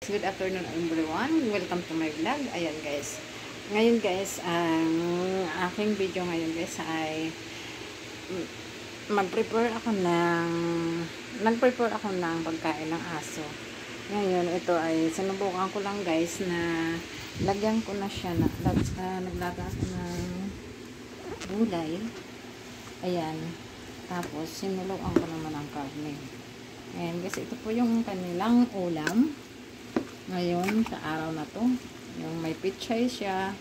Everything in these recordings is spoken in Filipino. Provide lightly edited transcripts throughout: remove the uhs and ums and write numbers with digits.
Good afternoon everyone. Welcome to my vlog. Ayan guys. Ngayon guys, ang aking video ngayon guys ay nagprepare ako ng pagkain ng aso. Ngayon, ito ay sinubukan ko lang guys na lagyan ko na siya na naglaga ako ng gulay. Ayan. Tapos, sinuluan ko naman ang karne. Ayan guys, ito po yung kanilang ulam. Ngayon, sa araw na to, yung may pichay siya,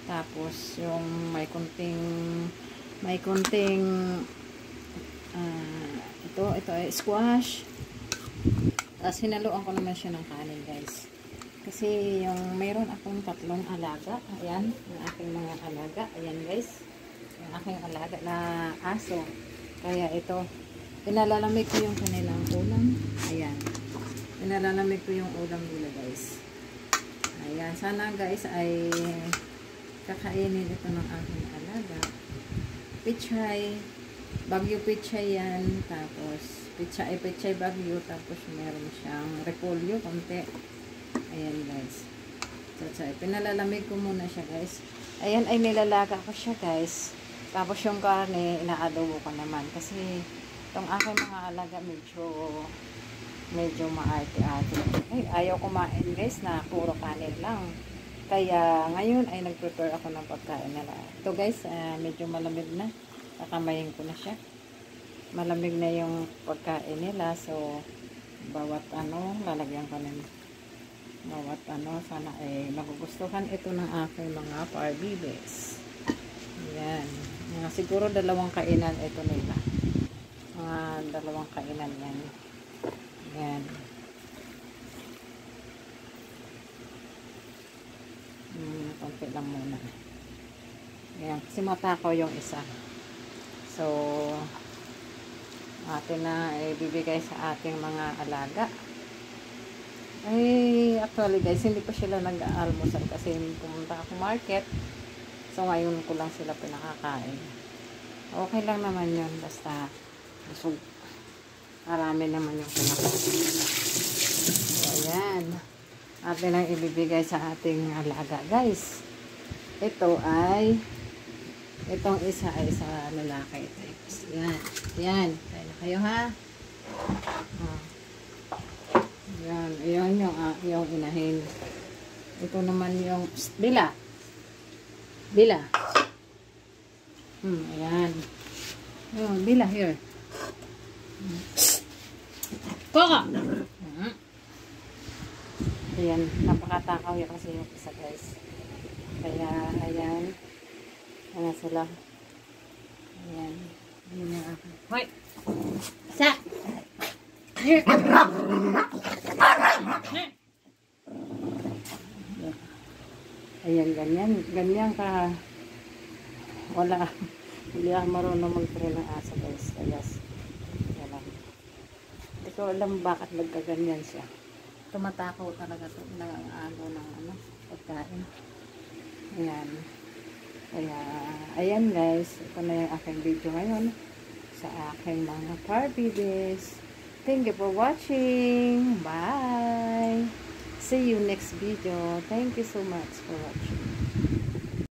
tapos yung may kunting ito ay squash. Tapos hinaluan ko naman siya ng kanin guys. Kasi yung mayroon akong 3 alaga. Ayan, yung aking mga alaga. Ayan guys, yung aking alaga na aso. Kaya ito, pinalalamig ko yung kanilang ulam. Ayan. Pinalalamig ko yung ulam nila guys. Ayan. Sana guys ay kakainin ito ng aking alaga. Pichay. Bagyo pichay yan. Tapos pichay bagyo. Tapos meron siyang repolyo konti. Ayan guys. So, pinalalamig ko muna siya guys. Ayan ay nilalaga ko siya guys. Tapos yung karne inaadobo ko naman. Kasi itong aking mga alaga medyo maarte-arte. Ay, ayaw kumain guys na puro kanin lang. Kaya ngayon ay nag-prepare ako ng pagkain nila. Ito guys, medyo malamig na. Kakamayin ko na siya. Malamig na yung pagkain nila. So, bawat lalagyan ko ng bawat sana ay magugustuhan ito ng aking mga parbibes. Ayan. Siguro 2 kainan ito nila. Mga 2 kainan yan. Ayan. Konti lang muna. Ayan. Kasi matakaw yung isa. So, atin na ibibigay sa ating mga alaga. Ay, actually guys, hindi pa sila nag-aalmusal kasi pumunta ako market. So, ngayon ko lang sila pinakakain. Okay lang naman yun. Basta, busog. Marami naman yung pinakain. So, ayan. Atin lang ibibigay sa ating alaga, guys. Ito ay, itong isa ay sa lalaki. Ayan. Ayan. Tayo na kayo, ha? Ayan. Ayan yung inahin. Ito naman yung, Bila. Bila. Ayan. Ayan, Bila, here. Koko! Ayan, napakatakaw yun kasi yung isa guys. Kaya, ayan. Ayan sila. Ayan. Ayan yung ako. Hoy! Isa! Ayan, ganyan. Ganyan ka. Wala. Hindi ako marunong mag-train ng aso guys. Kaya, hindi ko alam bakit nagkaganyan siya. Tumatakaw talaga ito ng pagkain. Ayan. Kaya, ayan guys. Ito na yung aking video ngayon sa aking mga parbibes. Thank you for watching. Bye! See you next video. Thank you so much for watching.